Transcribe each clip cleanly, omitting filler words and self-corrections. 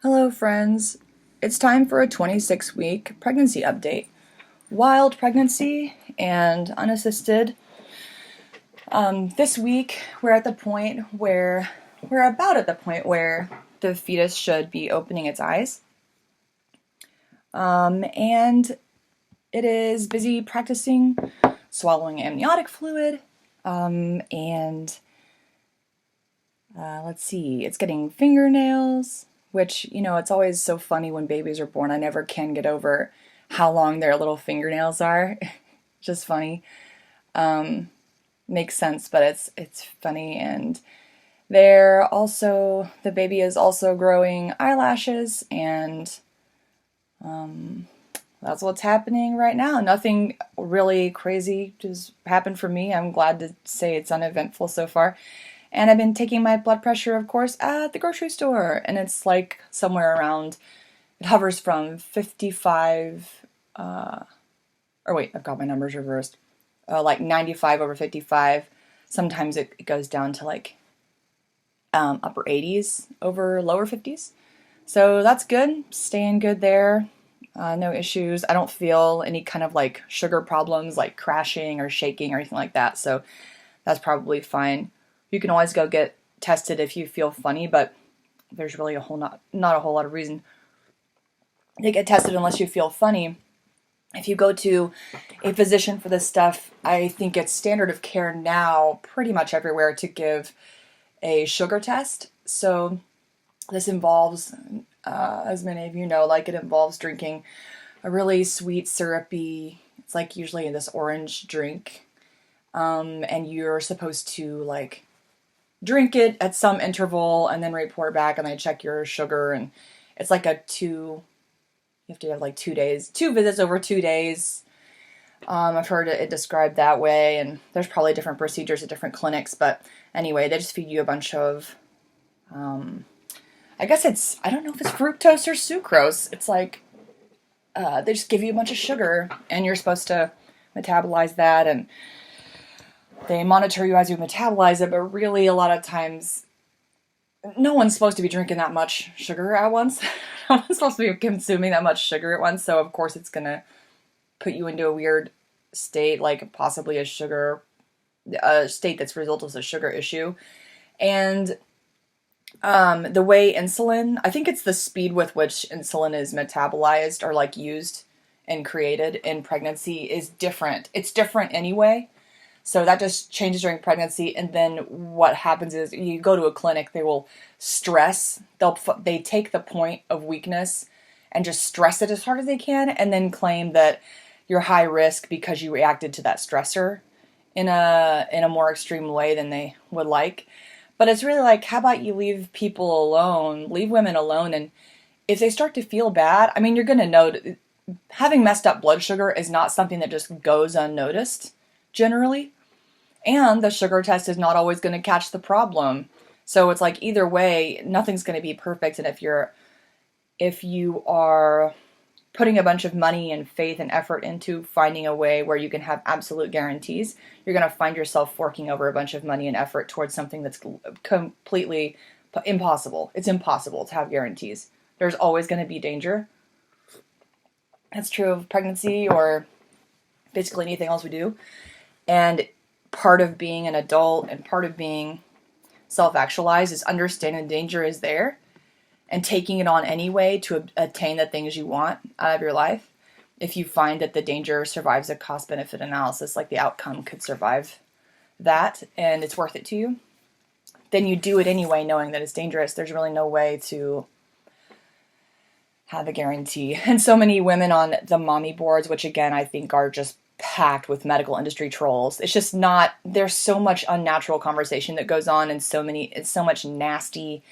Hello, friends. It's time for a 26-week pregnancy update. Wild pregnancy and unassisted. This week, we're about at the point where the fetus should be opening its eyes. And it is busy practicing swallowing amniotic fluid. Let's see, it's getting fingernails, which, it's always so funny when babies are born. I never can get over how long their little fingernails are. Just funny. Makes sense, but it's funny. And the baby is also growing eyelashes, and that's what's happening right now. Nothing really crazy just happened for me. I'm glad to say it's uneventful so far. And I've been taking my blood pressure, of course, at the grocery store. And it's like somewhere around, it hovers from 55, I've got my numbers reversed. Like 95 over 55. Sometimes it goes down to like upper 80s over lower 50s. So that's good. Staying good there. No issues. I don't feel any kind of like sugar problems like crashing or shaking or anything like that. So that's probably fine. You can always go get tested if you feel funny, but there's really not a whole lot of reason to get tested unless you feel funny. If you go to a physician for this stuff, I think it's standard of care now pretty much everywhere to give a sugar test. So this involves, as many of you know, like it involves drinking a really sweet, syrupy, it's like usually this orange drink, and you're supposed to like drink it at some interval and then report back, and they check your sugar, and it's like you have to have like 2 days, 2 visits over 2 days. I've heard it described that way, and there's probably different procedures at different clinics, but anyway, they just feed you a bunch of, I don't know if it's fructose or sucrose. It's like, they just give you a bunch of sugar, and you're supposed to metabolize that, and they monitor you as you metabolize it, but really a lot of times no one's supposed to be drinking that much sugar at once. No one's supposed to be consuming that much sugar at once, so of course it's going to put you into a weird state, like possibly a state that's a result of a sugar issue. And the way I think it's the speed with which insulin is metabolized or like used and created in pregnancy is different. It's different anyway. So that just changes during pregnancy, and then what happens is you go to a clinic, they will stress, they take the point of weakness and just stress it as hard as they can, and then claim that you're high risk because you reacted to that stressor in a more extreme way than they would like. But it's really like, how about you leave people alone, leave women alone, and if they start to feel bad, I mean, you're going to know having messed up blood sugar is not something that just goes unnoticed. Generally, and the sugar test is not always going to catch the problem. So it's like either way, nothing's going to be perfect. And if you are putting a bunch of money and faith and effort into finding a way where you can have absolute guarantees, you're going to find yourself forking over a bunch of money and effort towards something that's completely impossible. It's impossible to have guarantees. There's always going to be danger. That's true of pregnancy or basically anything else we do. And part of being an adult and part of being self-actualized is understanding danger is there and taking it on anyway to attain the things you want out of your life. If you find that the danger survives a cost-benefit analysis, like the outcome could survive that and it's worth it to you, then you do it anyway knowing that it's dangerous. There's really no way to have a guarantee. And so many women on the mommy boards, which again I think are just packed with medical industry trolls. It's just not, there's so much unnatural conversation that goes on, and it's so much nasty,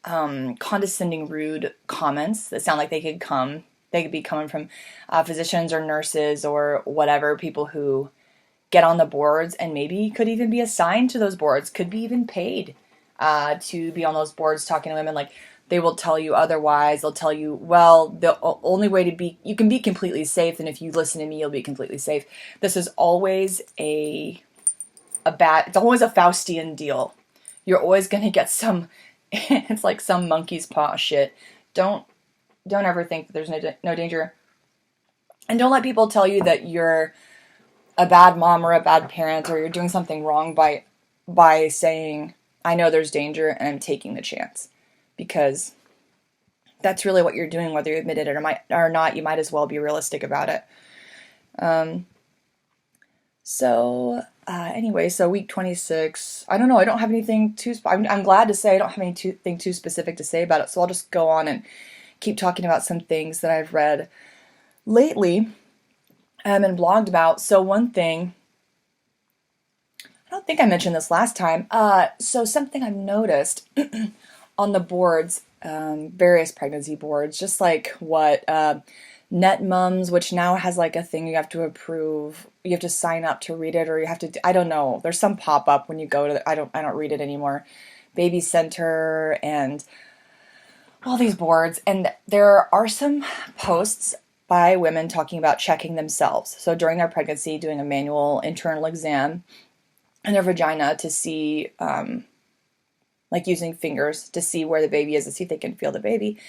condescending, rude comments that sound like they could be coming from physicians or nurses or whatever, people who get on the boards and maybe could even be assigned to those boards, could be even paid to be on those boards talking to women. Like, they will tell you otherwise. They'll tell you, well, the only way you can be completely safe, and if you listen to me, you'll be completely safe. This is always it's always a Faustian deal. You're always going to get some, it's like some monkey's paw shit. Don't ever think that there's no danger. And don't let people tell you that you're a bad mom or a bad parent or you're doing something wrong by saying, I know there's danger and I'm taking the chance. Because that's really what you're doing, whether you admit it or not. You might as well be realistic about it. Anyway, so week 26. I don't know. I don't have anything I'm glad to say I don't have anything too specific to say about it. So I'll just go on and keep talking about some things that I've read lately and blogged about. So one thing, I don't think I mentioned this last time. So something I've noticed on the boards, various pregnancy boards, just like what Net Mums, which now has like a thing you have to approve, you have to sign up to read it, or you have to, I don't know. There's some pop up when you go to, I don't read it anymore. Baby Center and all these boards, and there are some posts by women talking about checking themselves. So during their pregnancy, doing a manual internal exam in their vagina to see, like using fingers to see where the baby is, to see if they can feel the baby.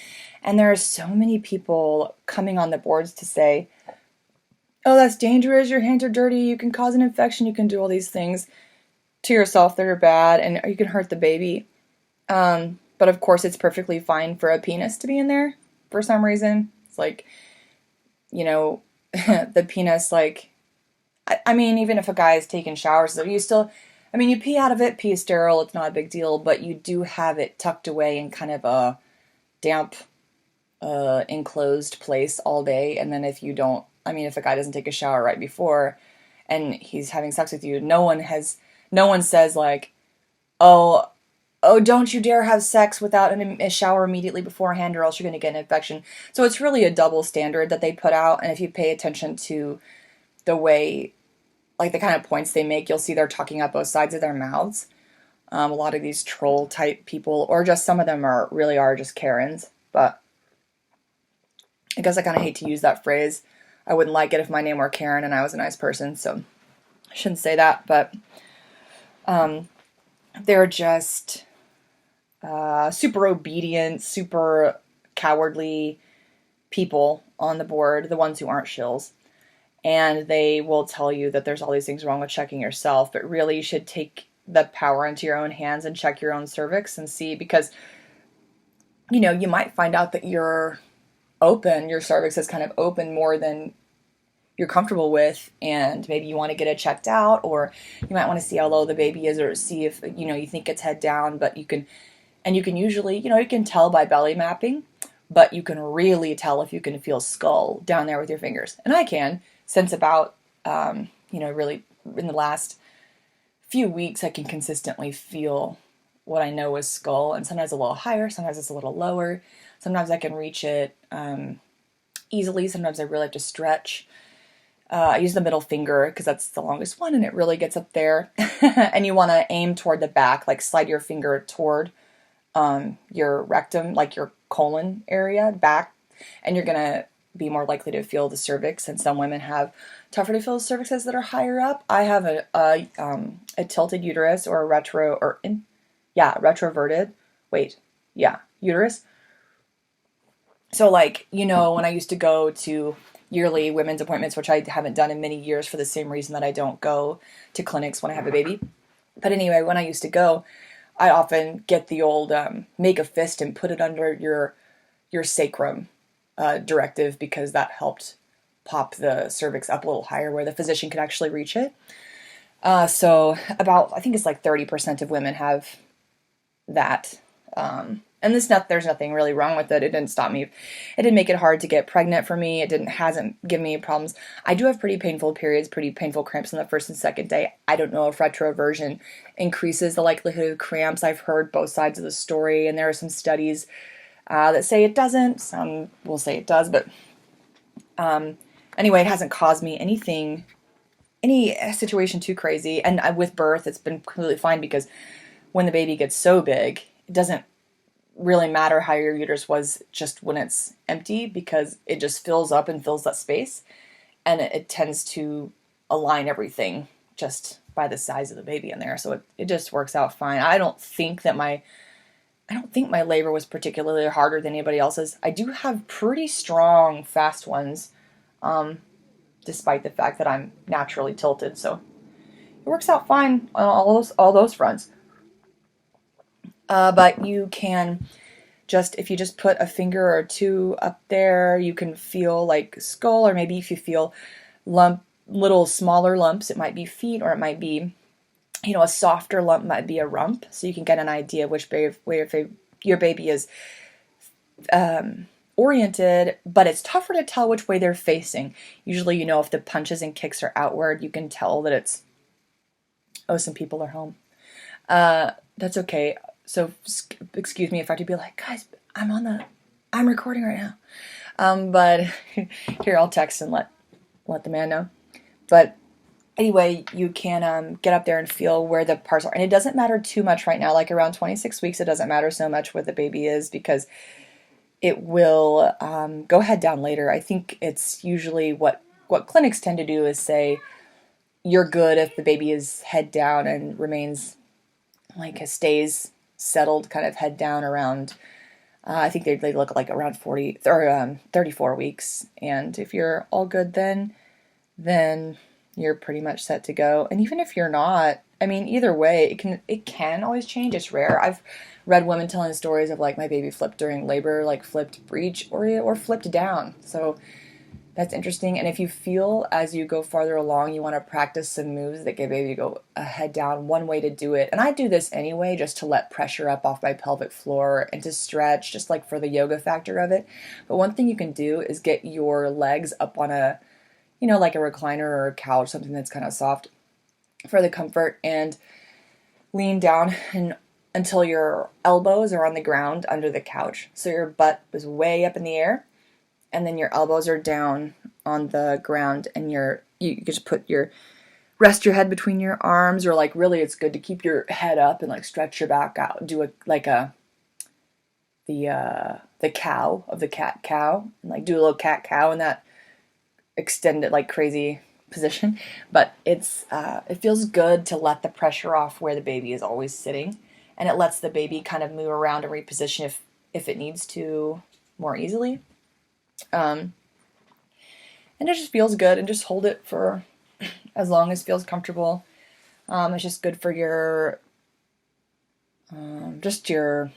And there are so many people coming on the boards to say, oh, that's dangerous, your hands are dirty, you can cause an infection, you can do all these things to yourself that are bad, and you can hurt the baby. But of course, it's perfectly fine for a penis to be in there for some reason. It's like, the penis, like, I mean, even if a guy is taking showers, so you still, I mean, you pee out of it, pee is sterile, it's not a big deal, but you do have it tucked away in kind of a damp, enclosed place all day. And then if a guy doesn't take a shower right before and he's having sex with you, no one says like, oh, don't you dare have sex without a shower immediately beforehand or else you're going to get an infection. So it's really a double standard that they put out. And if you pay attention to the way, like the kind of points they make, you'll see they're talking out both sides of their mouths. A lot of these troll type people, or just some of them really are just Karens. But I guess I kind of hate to use that phrase. I wouldn't like it if my name were Karen and I was a nice person, so I shouldn't say that. But they're just super obedient, super cowardly people on the board, the ones who aren't shills. And they will tell you that there's all these things wrong with checking yourself, but really you should take the power into your own hands and check your own cervix and see, because, you might find out that your cervix is kind of open more than you're comfortable with, and maybe you want to get it checked out, or you might want to see how low the baby is, or see if, you think it's head down, but you can usually, you can tell by belly mapping, but you can really tell if you can feel skull down there with your fingers. And I can, since about, really in the last few weeks, I can consistently feel what I know is skull, and sometimes a little higher, sometimes it's a little lower. Sometimes I can reach it easily, sometimes I really have to stretch. I use the middle finger because that's the longest one and it really gets up there. And you want to aim toward the back, like slide your finger toward your rectum, like your colon area back, and you're going to be more likely to feel the cervix. And some women have tougher to feel cervixes that are higher up. I have a tilted uterus, or a retroverted. Uterus. So when I used to go to yearly women's appointments, which I haven't done in many years for the same reason that I don't go to clinics when I have a baby. But anyway, when I used to go, I often get the old make a fist and put it under your sacrum directive, because that helped pop the cervix up a little higher where the physician could actually reach it. So about, I think it's like 30% of women have that. And there's nothing really wrong with it. It didn't stop me. It didn't make it hard to get pregnant for me. Hasn't given me problems. I do have pretty painful periods, pretty painful cramps on the first and second day. I don't know if retroversion increases the likelihood of cramps. I've heard both sides of the story, and there are some studies that say it doesn't. Some will say it does, but anyway, it hasn't caused me any situation too crazy. And with birth, it's been completely fine, because when the baby gets so big, it doesn't really matter how your uterus was just when it's empty, because it just fills up and fills that space, and it tends to align everything just by the size of the baby in there. So it just works out fine. I don't think that my I don't think my labor was particularly harder than anybody else's. I do have pretty strong, fast ones, despite the fact that I'm naturally tilted. So it works out fine on all those fronts. But you can if you just put a finger or two up there, you can feel like skull, or maybe if you feel little smaller lumps, it might be feet, or it might be, a softer lump might be a rump. So you can get an idea which way your baby is oriented, but it's tougher to tell which way they're facing. Usually, if the punches and kicks are outward, you can tell that it's, some people are home. That's okay. So excuse me if I have to be like, guys, I'm recording right now. But here, I'll text and let the man know. But anyway, you can get up there and feel where the parts are. And it doesn't matter too much right now. Like around 26 weeks, it doesn't matter so much where the baby is, because it will go head down later. I think it's usually what clinics tend to do is say you're good if the baby is head down and remains, stays settled kind of head down around, I think they look like around 40 or 34 weeks. And if you're all good then you're pretty much set to go. And even if you're not, either way, it can always change. It's rare. I've read women telling stories of my baby flipped during labor, flipped breech or flipped down. So that's interesting. And if you feel as you go farther along, you want to practice some moves that get baby to go head down. One way to do it, and I do this anyway, just to let pressure up off my pelvic floor and to stretch, just for the yoga factor of it. But one thing you can do is get your legs up on a, like a recliner or a couch, something that's kind of soft for the comfort, and lean down until your elbows are on the ground under the couch. So your butt is way up in the air, and then your elbows are down on the ground, and you just rest your head between your arms, or really it's good to keep your head up and stretch your back out. Do the cow of the cat cow, and do a little cat cow in that extended crazy position. But it feels good to let the pressure off where the baby is always sitting, and it lets the baby kind of move around and reposition if it needs to more easily. And it just feels good, and just hold it for as long as feels comfortable. It's just good for your your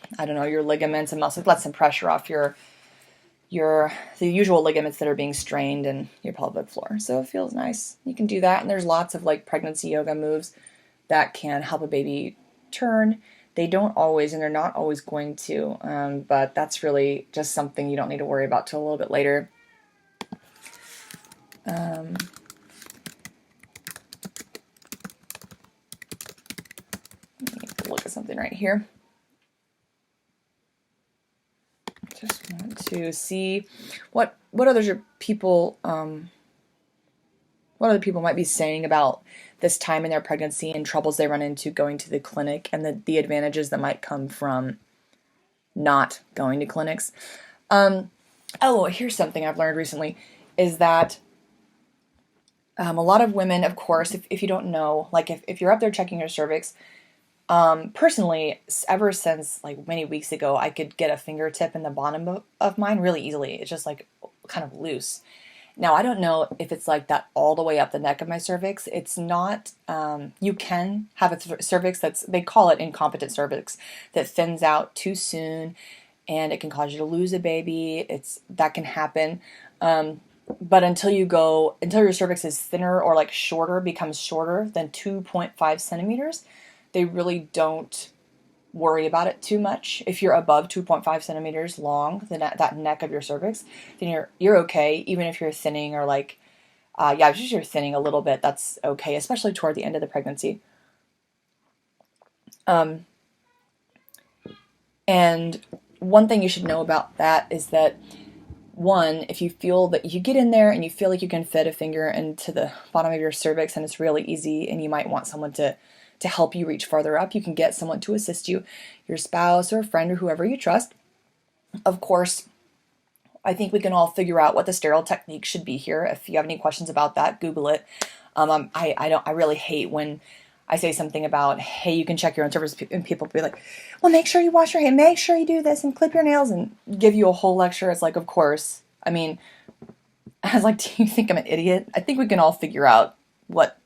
ligaments and muscles. Let some pressure off the usual ligaments that are being strained in your pelvic floor. So it feels nice. You can do that, and there's lots of pregnancy yoga moves that can help a baby turn. They don't always, and they're not always going to, but that's really just something you don't need to worry about till a little bit later. Let me look at something right here. Just want to see what other people might be saying about this time in their pregnancy and troubles they run into going to the clinic, and the advantages that might come from not going to clinics. Here's something I've learned recently, is that a lot of women, of course, if you don't know, if you're up there checking your cervix, personally, ever since many weeks ago, I could get a fingertip in the bottom of mine really easily. It's just kind of loose. Now, I don't know if it's like that all the way up the neck of my cervix. It's not, you can have a cervix they call it incompetent cervix, that thins out too soon, and it can cause you to lose a baby. That can happen. But until your cervix is thinner or becomes shorter than 2.5 centimeters, they really don't worry about it too much. If you're above 2.5 centimeters long, that neck of your cervix, then you're okay. Even if you're thinning or if you're thinning a little bit, that's okay, especially toward the end of the pregnancy. And one thing you should know about that is that, one, if you feel that you get in there and you feel like you can fit a finger into the bottom of your cervix and it's really easy, and you might want someone to help you reach farther up, you can get someone to assist you, your spouse or a friend or whoever you trust. Of course, I think we can all figure out what the sterile technique should be here. If you have any questions about that, Google it. I really hate when I say something about, hey, you can check your own cervix, and people will be like, well, make sure you wash your hands, make sure you do this, and clip your nails, and give you a whole lecture. It's like, of course. I mean, I was like, do you think I'm an idiot? I think we can all figure out what,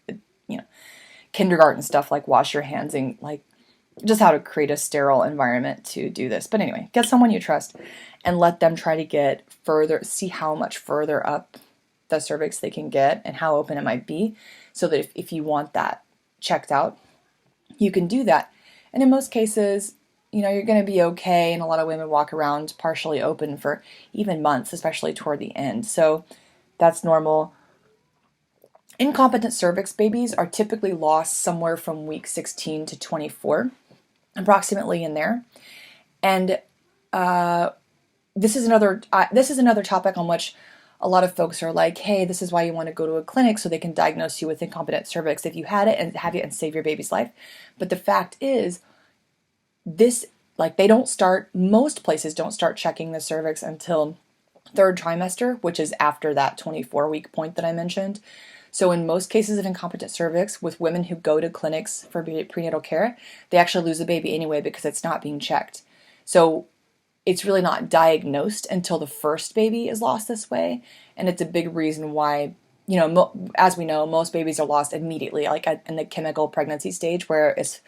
kindergarten stuff, like wash your hands and like just how to create a sterile environment to do this. But anyway, get someone you trust and let them try to get further, see how much further up the cervix they can get and how open it might be, so that if you want that checked out, you can do that. And in most cases, you're going to be okay. And a lot of women walk around partially open for even months, especially toward the end. So that's normal. Incompetent cervix babies are typically lost somewhere from week 16 to 24, approximately in there. And this is another topic on which a lot of folks are like, hey, this is why you want to go to a clinic so they can diagnose you with incompetent cervix if you had it and have it and save your baby's life. But the fact is, most places don't start checking the cervix until third trimester, which is after that 24-week point that I mentioned. So in most cases of incompetent cervix, with women who go to clinics for prenatal care, they actually lose the baby anyway because it's not being checked. So it's really not diagnosed until the first baby is lost this way. And it's a big reason why, as we know, most babies are lost immediately, like in the chemical pregnancy stage, where it's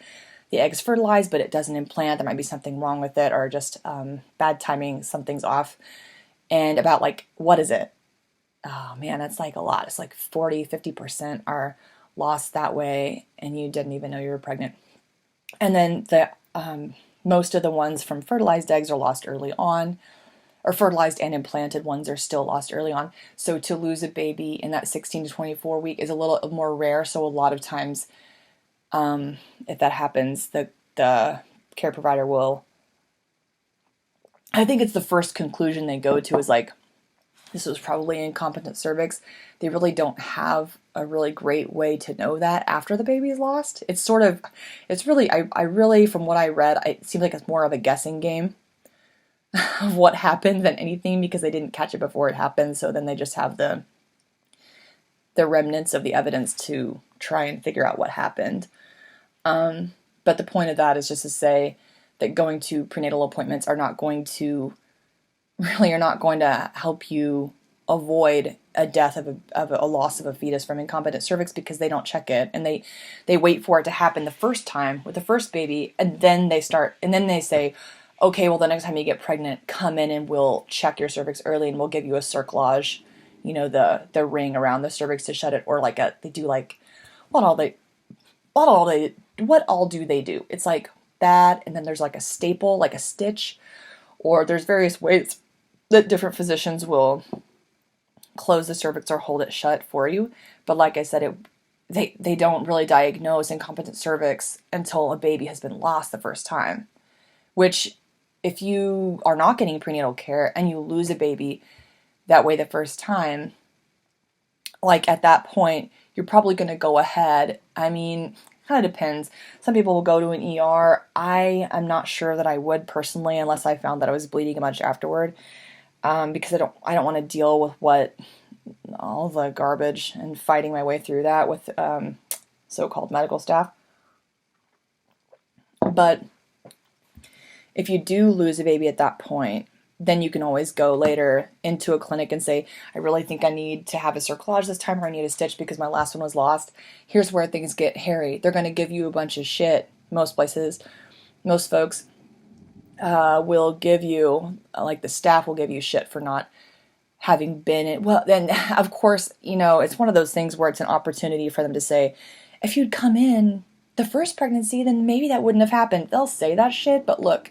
the egg's fertilized, but it doesn't implant. There might be something wrong with it, or just bad timing, something's off. And about what is it? Oh man, that's like a lot. It's like 40-50% are lost that way, and you didn't even know you were pregnant. And then the most of the ones from fertilized eggs are lost early on, or fertilized and implanted ones are still lost early on. So to lose a baby in that 16 to 24 week is a little more rare. So a lot of times, if that happens, the care provider will, I think it's the first conclusion they go to is like, this was probably incompetent cervix. They really don't have a really great way to know that after the baby is lost. I really, from what I read, it seems like it's more of a guessing game of what happened than anything, because they didn't catch it before it happened. So then they just have the remnants of the evidence to try and figure out what happened. But the point of that is just to say that going to prenatal appointments are not going to help you avoid a death of a loss of a fetus from incompetent cervix, because they don't check it, and they wait for it to happen the first time with the first baby, and then they say, okay, well, the next time you get pregnant, come in and we'll check your cervix early and we'll give you a cerclage, the ring around the cervix to shut it, or what all do they do? It's like that, and then there's like a staple, like a stitch, or there's various ways that different physicians will close the cervix or hold it shut for you. But like I said, they don't really diagnose incompetent cervix until a baby has been lost the first time, which if you are not getting prenatal care and you lose a baby that way the first time, like at that point, you're probably going to go ahead. I mean, kind of depends. Some people will go to an ER. I am not sure that I would personally, unless I found that I was bleeding a bunch afterward, because I don't want to deal with all the garbage and fighting my way through that with so-called medical staff. But if you do lose a baby at that point, then you can always go later into a clinic and say, I really think I need to have a cerclage this time, or I need a stitch because my last one was lost. Here's where things get hairy. They're going to give you a bunch of shit. Most places, most folks will give you, like the staff will give you shit for not having been in. Well, then of course, it's one of those things where it's an opportunity for them to say, if you'd come in the first pregnancy, then maybe that wouldn't have happened. They'll say that shit, but look,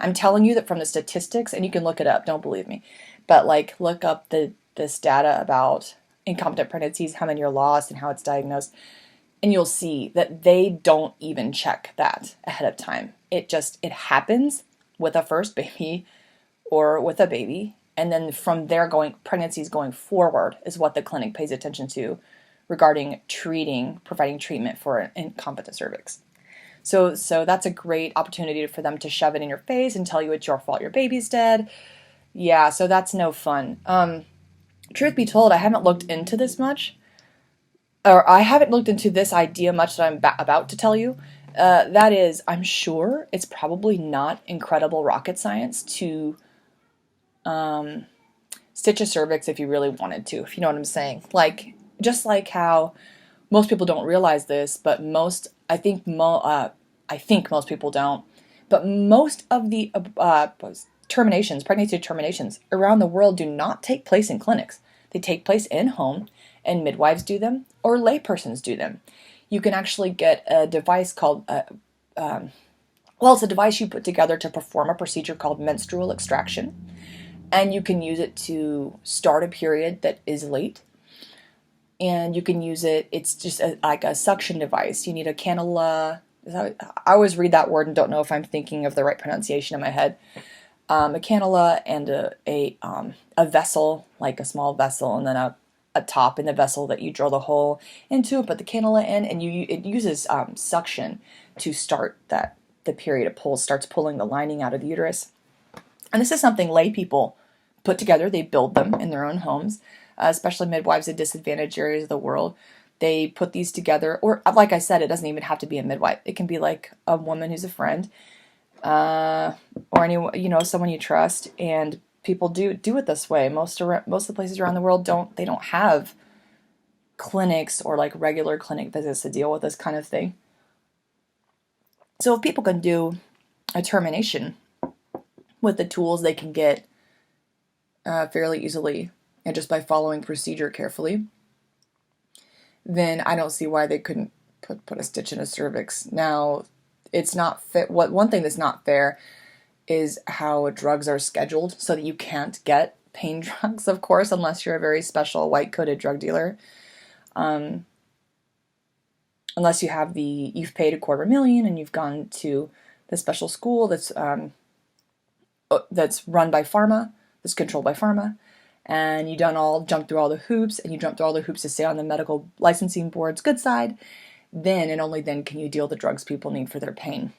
I'm telling you that from the statistics, and you can look it up, don't believe me, but look up this data about incompetent pregnancies, how many are lost and how it's diagnosed, and you'll see that they don't even check that ahead of time. It happens with a first baby or with a baby, and then from there pregnancies going forward is what the clinic pays attention to regarding providing treatment for incompetent cervix. So that's a great opportunity for them to shove it in your face and tell you it's your fault, your baby's dead. Yeah, so that's no fun. Truth be told, I haven't looked into this much. or I haven't looked into this idea much that I'm about to tell you. That is, I'm sure it's probably not incredible rocket science to stitch a cervix if you really wanted to, if you know what I'm saying. Like, just like how most people don't realize this, but I think most people don't, but most of the terminations, pregnancy terminations around the world do not take place in clinics. They take place in home, and midwives do them, or laypersons do them. You can actually get a device called, it's a device you put together to perform a procedure called menstrual extraction, and you can use it to start a period that is late. And you can use it, it's just like a suction device. You need a cannula. I always read that word and don't know if I'm thinking of the right pronunciation in my head. A cannula and a vessel, like a small vessel, and then a top in the vessel that you drill the hole into, put the cannula in, and it uses suction to start the period. It starts pulling the lining out of the uterus. And this is something lay people put together. They build them in their own homes, especially midwives in disadvantaged areas of the world. They put these together, or like I said, it doesn't even have to be a midwife. It can be like a woman who's a friend, or anyone, someone you trust. And people do it this way. Most of the places around the world don't have clinics or like regular clinic visits to deal with this kind of thing. So if people can do a termination with the tools they can get fairly easily, and just by following procedure carefully, then I don't see why they couldn't put a stitch in a cervix. Now, it's not fit. One thing that's not fair is how drugs are scheduled, so that you can't get pain drugs, of course, unless you're a very special white-coated drug dealer. Unless you've paid $250,000 and you've gone to the special school that's run by pharma, that's controlled by pharma, and you jump through all the hoops, and you jump through all the hoops to stay on the medical licensing board's good side, then and only then can you deal the drugs people need for their pain.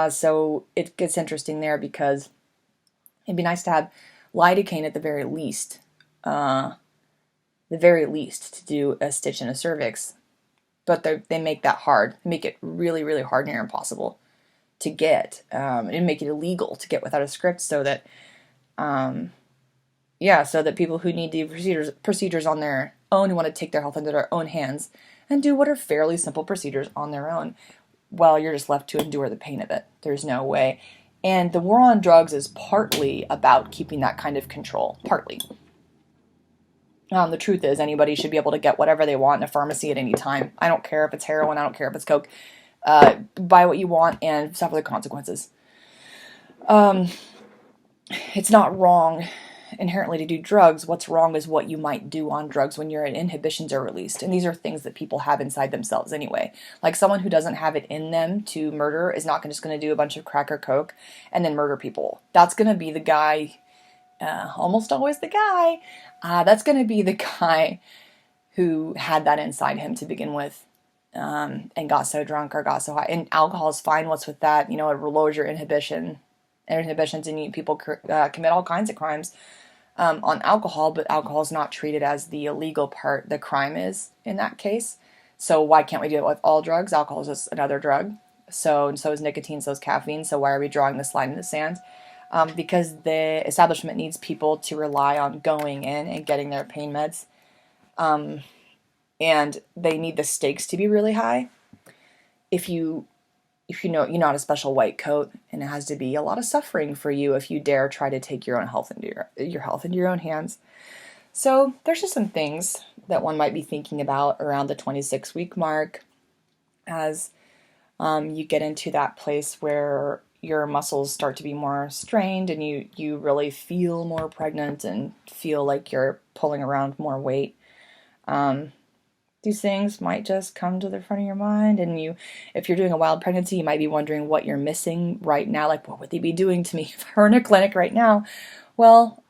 So it gets interesting there, because it'd be nice to have lidocaine at the very least to do a stitch in a cervix, but they make that hard. They make it really, really hard, near impossible to get, and make it illegal to get without a script, so that people who need the procedures on their own, who want to take their health into their own hands and do what are fairly simple procedures on their own, well, you're just left to endure the pain of it. There's no way. And the war on drugs is partly about keeping that kind of control. Partly. The truth is, anybody should be able to get whatever they want in a pharmacy at any time. I don't care if it's heroin. I don't care if it's coke. Buy what you want and suffer the consequences. It's not wrong inherently to do drugs. What's wrong is what you might do on drugs when your inhibitions are released. And these are things that people have inside themselves anyway. Like, someone who doesn't have it in them to murder is not just going to do a bunch of crack or coke and then murder people. That's going to be the guy, almost always the guy, that's going to be the guy who had that inside him to begin with, and got so drunk or got so high. And alcohol is fine. What's with that? It lowers your inhibitions, and people commit all kinds of crimes on alcohol, but alcohol is not treated as the illegal part. The crime is in that case. So why can't we do it with all drugs? Alcohol is just another drug. So is nicotine, so is caffeine. So why are we drawing this line in the sand? Because the establishment needs people to rely on going in and getting their pain meds. And they need the stakes to be really high. If you know you're not a special white coat, and it has to be a lot of suffering for you if you dare try to take your own health into your health into your own hands. So there's just some things that one might be thinking about around the 26-week mark, as you get into that place where your muscles start to be more strained, and you really feel more pregnant and feel like you're pulling around more weight. These things might just come to the front of your mind, and if you're doing a wild pregnancy, you might be wondering what you're missing right now. Like, what would they be doing to me if I were in a clinic right now? Well,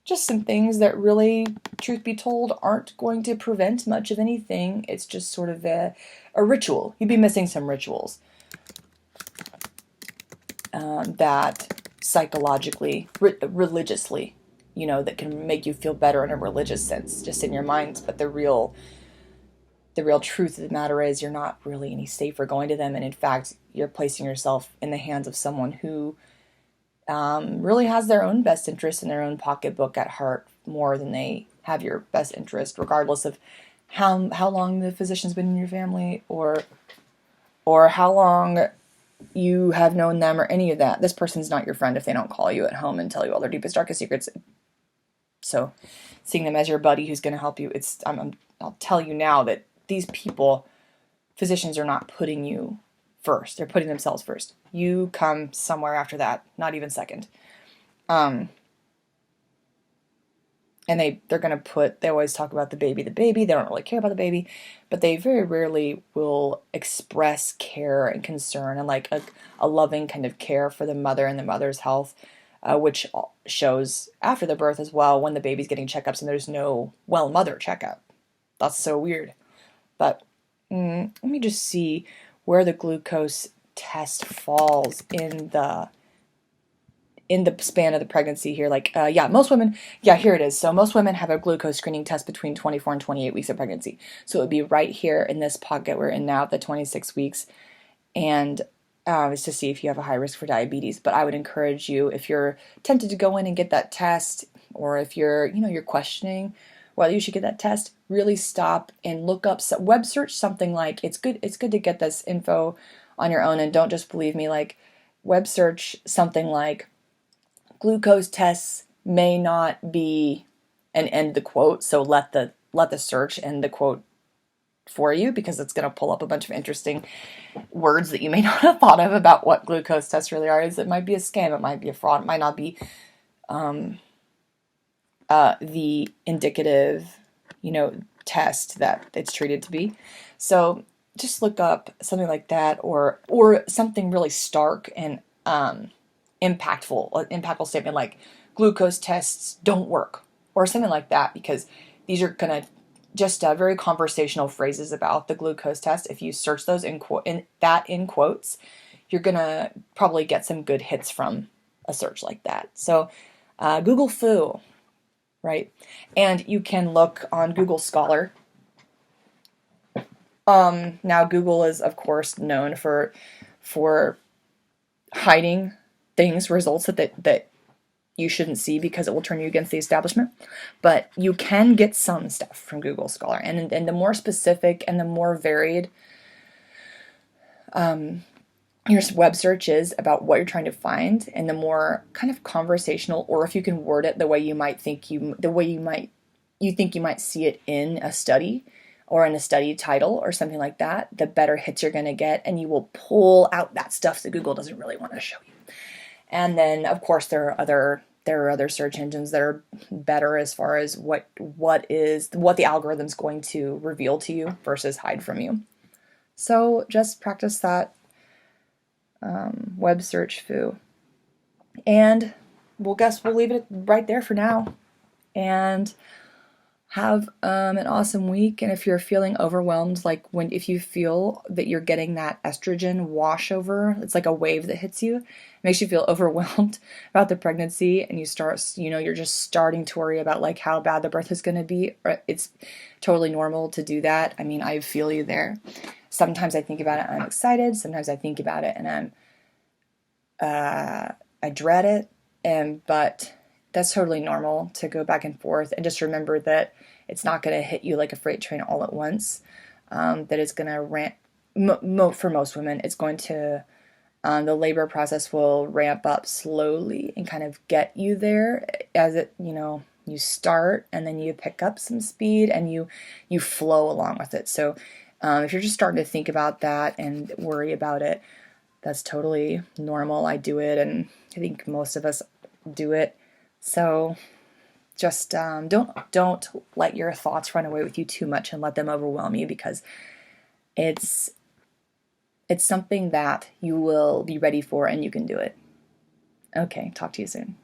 just some things that really, truth be told, aren't going to prevent much of anything. It's just sort of a ritual. You'd be missing some rituals that psychologically, religiously, that can make you feel better in a religious sense, just in your minds. But the real truth of the matter is you're not really any safer going to them. And in fact, you're placing yourself in the hands of someone who really has their own best interest in their own pocketbook at heart more than they have your best interest, regardless of how long the physician's been in your family, or how long you have known them, or any of that. This person's not your friend if they don't call you at home and tell you all their deepest, darkest secrets. So seeing them as your buddy who's going to help you, I'll tell you now that these people, physicians, are not putting you first. They're putting themselves first. You come somewhere after that, not even second. And they're going to they always talk about the baby. They don't really care about the baby, but they very rarely will express care and concern and like a loving kind of care for the mother and the mother's health, which shows after the birth as well when the baby's getting checkups and there's no mother checkup. That's so weird. But let me just see where the glucose test falls in the span of the pregnancy here. Most women, here it is. So most women have a glucose screening test between 24 and 28 weeks of pregnancy. So it would be right here in this pocket we're in now, the 26 weeks. And is to see if you have a high risk for diabetes. But I would encourage you, if you're tempted to go in and get that test, or if you're questioning whether you should get that test, really stop and look up, web search something like, it's good to get this info on your own and don't just believe me. Like, web search something like glucose tests may not be, and end the quote. So let the search end the quote for you, because it's going to pull up a bunch of interesting words that you may not have thought of about what glucose tests really are. It might be a scam, it might be a fraud, it might not be the indicative, test that it's treated to be. So just look up something like that, or something really stark and impactful statement like glucose tests don't work, or something like that, because these are gonna just very conversational phrases about the glucose test. If you search those in quotes, you're gonna probably get some good hits from a search like that. So Google foo, right? And you can look on Google Scholar. Now Google is of course known for hiding results that you shouldn't see, because it will turn you against the establishment. But you can get some stuff from Google Scholar, and the more specific and the more varied your web search is about what you're trying to find, and the more kind of conversational, or if you can word it the way you think you might see it in a study or in a study title or something like that, the better hits you're going to get, and you will pull out that stuff that Google doesn't really want to show you. And then, of course, there are other search engines that are better as far as what the algorithm's going to reveal to you versus hide from you. So just practice that web search foo. And we'll leave it right there for now. And have an awesome week. And if you're feeling overwhelmed, like if you feel that you're getting that estrogen washover, it's like a wave that hits you, it makes you feel overwhelmed about the pregnancy, and you start, you're just starting to worry about like how bad the birth is going to be. It's totally normal to do that. I mean, I feel you there. Sometimes I think about it and I'm excited. Sometimes I think about it and I dread it. But that's totally normal to go back and forth, and just remember that it's not going to hit you like a freight train all at once. That it's going to for most women, it's going to, the labor process will ramp up slowly and kind of get you there as it, you start, and then you pick up some speed and you flow along with it. So if you're just starting to think about that and worry about it, that's totally normal. I do it, and I think most of us do it. So just don't let your thoughts run away with you too much and let them overwhelm you, because it's something that you will be ready for and you can do it. Okay, talk to you soon.